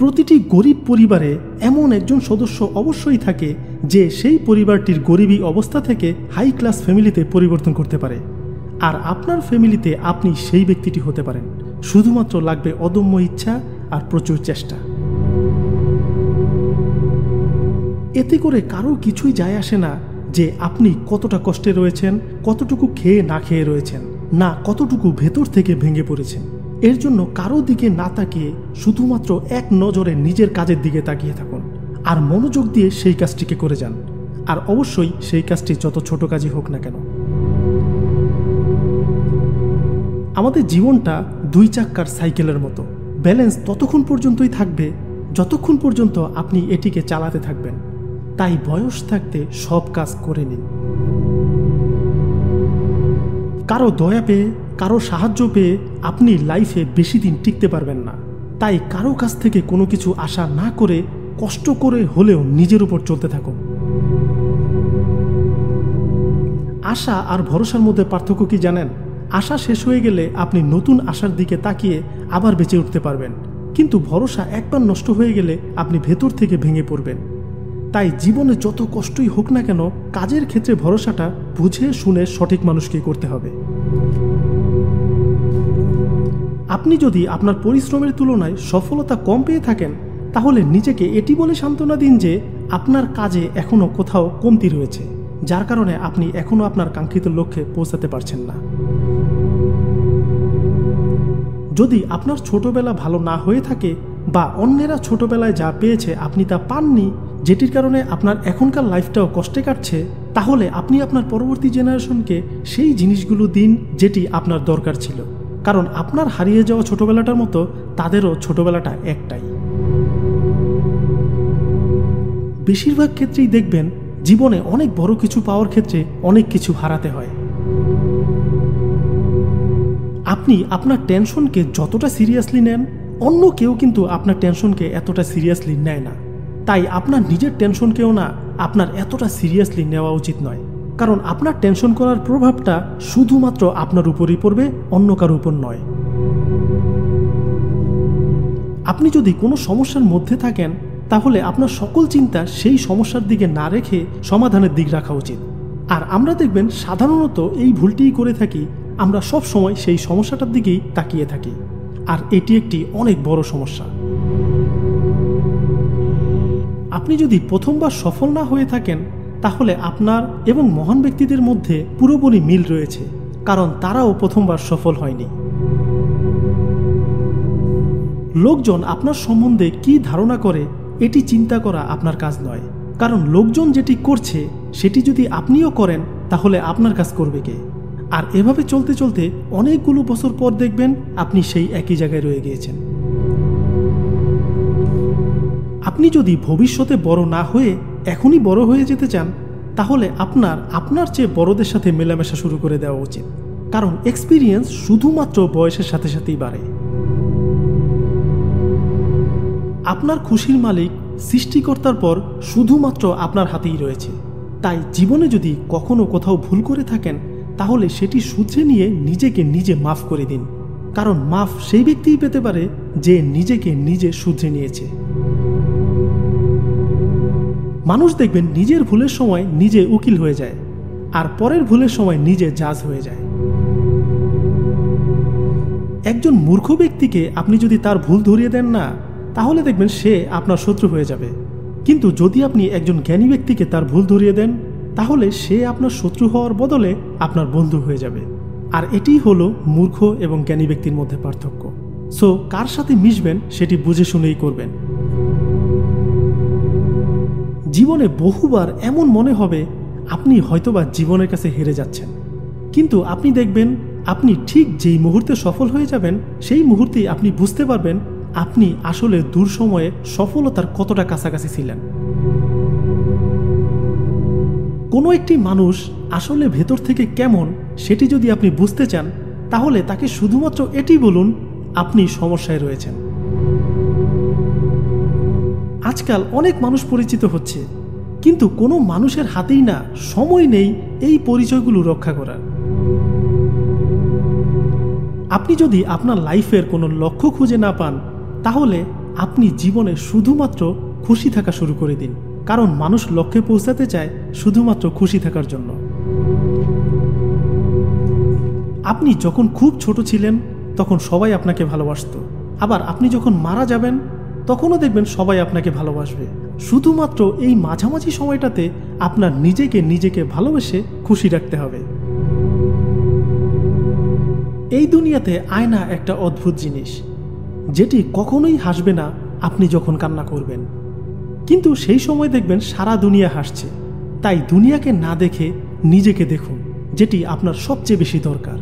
প্রতিটি গরিব পরিবারে এমন একজন সদস্য অবশ্যই থাকে যে সেই পরিবারটির গরিবী অবস্থা থেকে হাই ক্লাস ফ্যামিলিতে পরিবর্তন করতে পারে। আর আপনার ফ্যামিলিতে আপনি সেই ব্যক্তিটি হতে পারেন। শুধুমাত্র লাগবে অদম্য ইচ্ছা আর প্রচুর চেষ্টা। এতে করে কারো কিছুই যায় আসে না যে আপনি কতটা কষ্টে রয়েছেন, কতটুকু খেয়ে না খেয়ে রয়েছেন, না কতটুকু ভেতর থেকে ভেঙে পড়েছেন। এর জন্য কারো দিকে না তাকিয়ে শুধুমাত্র এক নজরে নিজের কাজের দিকে তাকিয়ে থাকুন আর মনোযোগ দিয়ে সেই কাজটিকে করে যান। আর অবশ্যই সেই কাজটি যত ছোট কাজই হোক না কেন। আমাদের জীবনটা 2 চাক্কার সাইকেলের মতো। ব্যালেন্স ততক্ষণ পর্যন্তই থাকবে যতক্ষণ পর্যন্ত আপনি এটিকে চালাতে থাকবেন। তাই বয়স থাকতে সব কাজ করে নিন। কারো দয়া পেয়ে, কারো সাহায্য পেয়ে আপনি লাইফে বেশি দিন টিকতে পারবেন না। তাই কারো কাছ থেকে কোনো কিছু আশা না করে কষ্ট করে হলেও নিজের উপর চলতে থাকুন। আশা আর ভরসার মধ্যে পার্থক্য কি জানেন? আশা শেষ হয়ে গেলে আপনি নতুন আশার দিকে তাকিয়ে আবার বেঁচে উঠতে পারবেন, কিন্তু ভরসা একবার নষ্ট হয়ে গেলে আপনি ভেতর থেকে ভেঙে পড়বেন। তাই জীবনে যত কষ্টই হোক না কেন, কাজের ক্ষেত্রে ভরসাটা বুঝে শুনে সঠিক মানুষকে করতে হবে। আপনি যদি আপনার পরিশ্রমের তুলনায় সফলতা কম পেয়ে থাকেন, তাহলে নিজেকে এটি বলে সান্ত্বনা দিন যে আপনার কাজে এখনো কোথাও কমতি রয়েছে, যার কারণে আপনি এখনো আপনার কাঙ্ক্ষিত লক্ষ্যে পৌঁছাতে পারছেন না। যদি আপনার ছোটবেলা ভালো না হয়ে থাকে বা অন্যেরা ছোটবেলায় যা পেয়েছে আপনি তা পাননি, যেটির কারণে আপনার এখনকার লাইফটাও কষ্টে কাটছে, তাহলে আপনি আপনার পরবর্তী জেনারেশনকে সেই জিনিসগুলো দিন যেটি আপনার দরকার ছিল। কারণ আপনার হারিয়ে যাওয়া ছোটবেলাটার মতো তাদেরও ছোটবেলাটা একটাই। বেশিরভাগ ক্ষেত্রেই দেখবেন জীবনে অনেক বড় কিছু পাওয়ার ক্ষেত্রে অনেক কিছু হারাতে হয়। আপনি আপনার টেনশনকে যতটা সিরিয়াসলি নেন, অন্য কেউ কিন্তু আপনার টেনশনকে এতটা সিরিয়াসলি নেয় না। তাই আপনার নিজের টেনশনকেও না আপনার এতটা সিরিয়াসলি নেওয়া উচিত নয়, কারণ আপনার টেনশন করার প্রভাবটা শুধুমাত্র আপনার উপরই পড়বে, অন্য কারোর উপর নয়। আপনি যদি কোনো সমস্যার মধ্যে থাকেন, তাহলে আপনার সকল চিন্তা সেই সমস্যার দিকে না রেখে সমাধানের দিক রাখা উচিত। আর আমরা দেখবেন সাধারণত এই ভুলটিই করে থাকি, আমরা সব সময় সেই সমস্যাটার দিকেই তাকিয়ে থাকি, আর এটি একটি অনেক বড় সমস্যা। আপনি যদি প্রথমবার সফল না হয়ে থাকেন, তাহলে আপনার এবং মহান ব্যক্তিদের মধ্যে পুরোপুরি মিল রয়েছে, কারণ তারাও প্রথমবার সফল হয়নি। লোকজন আপনার সম্বন্ধে কি ধারণা করে এটি চিন্তা করা আপনার কাজ নয়, কারণ লোকজন যেটি করছে সেটি যদি আপনিও করেন তাহলে আপনার কাজ করবে কে? আর এভাবে চলতে চলতে অনেকগুলো বছর পর দেখবেন আপনি সেই একই জায়গায় রয়ে গিয়েছেন। আপনি যদি ভবিষ্যতে বড় না হয়ে এখনই বড় হয়ে যেতে চান, তাহলে আপনার চেয়ে বড়দের সাথে মেলামেশা শুরু করে দেওয়া উচিত, কারণ এক্সপিরিয়েন্স শুধুমাত্র বয়সের সাথে সাথেই বাড়ে। আপনার খুশির মালিক সৃষ্টিকর্তার পর শুধুমাত্র আপনার হাতেই রয়েছে। তাই জীবনে যদি কখনো কোথাও ভুল করে থাকেন, তাহলে সেটি শুধরে নিয়ে নিজেকে নিজে মাফ করে দিন, কারণ মাফ সেই ব্যক্তিই পেতে পারে যে নিজেকে নিজে শুধরে নিয়েছে। মানুষ দেখবেন নিজের ভুলের সময় নিজে উকিল হয়ে যায়, আর পরের ভুলের সময় নিজে জাজ হয়ে যায়। একজন মূর্খ ব্যক্তিকে আপনি যদি তার ভুল ধরিয়ে দেন না, তাহলে দেখবেন সে আপনার শত্রু হয়ে যাবে। কিন্তু যদি আপনি একজন জ্ঞানী ব্যক্তিকে তার ভুল ধরিয়ে দেন, তাহলে সে আপনার শত্রু হওয়ার বদলে আপনার বন্ধু হয়ে যাবে। আর এটিই হলো মূর্খ এবং জ্ঞানী ব্যক্তির মধ্যে পার্থক্য। সো কার সাথে মিশবেন সেটি বুঝে শুনেই করবেন। জীবনে বহুবার এমন মনে হবে আপনি হয়তোবা জীবনের কাছে হেরে যাচ্ছেন, কিন্তু আপনি দেখবেন আপনি ঠিক যেই মুহূর্তে সফল হয়ে যাবেন, সেই মুহূর্তেই আপনি বুঝতে পারবেন আপনি আসলে দূর সময়ে সফলতার কতটা কাছাকাছি ছিলেন। কোনো একটি মানুষ আসলে ভেতর থেকে কেমন সেটি যদি আপনি বুঝতে চান, তাহলে তাকে শুধুমাত্র এটি বলুন আপনি সমস্যায় রয়েছেন। আজকাল অনেক মানুষ পরিচিত হচ্ছে, কিন্তু কোনো মানুষের হাতেই না সময় নেই এই পরিচয়গুলো রক্ষা করার। আপনি যদি আপনার লাইফের কোনো লক্ষ্য খুঁজে না পান, তাহলে আপনি জীবনে শুধুমাত্র খুশি থাকা শুরু করে দিন, কারণ মানুষ লক্ষ্যে পৌঁছাতে চায় শুধুমাত্র খুশি থাকার জন্য। আপনি যখন খুব ছোট ছিলেন তখন সবাই আপনাকে ভালোবাসতো, আবার আপনি যখন মারা যাবেন তখনও দেখবেন সবাই আপনাকে ভালোবাসবে। শুধুমাত্র এই মাঝামাঝি সময়টাতে আপনার নিজেকে ভালোবেসে খুশি রাখতে হবে। এই দুনিয়াতে আয়না একটা অদ্ভুত জিনিস, যেটি কখনোই হাসবে না আপনি যখন কান্না করবেন, কিন্তু সেই সময় দেখবেন সারা দুনিয়া হাসছে। তাই দুনিয়াকে না দেখে নিজেকে দেখুন, যেটি আপনার সবচেয়ে বেশি দরকার।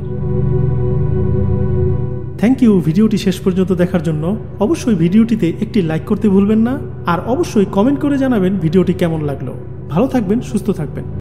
থ্যাংক ইউ ভিডিওটি শেষ পর্যন্ত দেখার জন্য। অবশ্যই ভিডিওটিতে একটি লাইক করতে ভুলবেন না, আর অবশ্যই কমেন্ট করে জানাবেন ভিডিওটি কেমন লাগলো। ভালো থাকবেন, সুস্থ থাকবেন।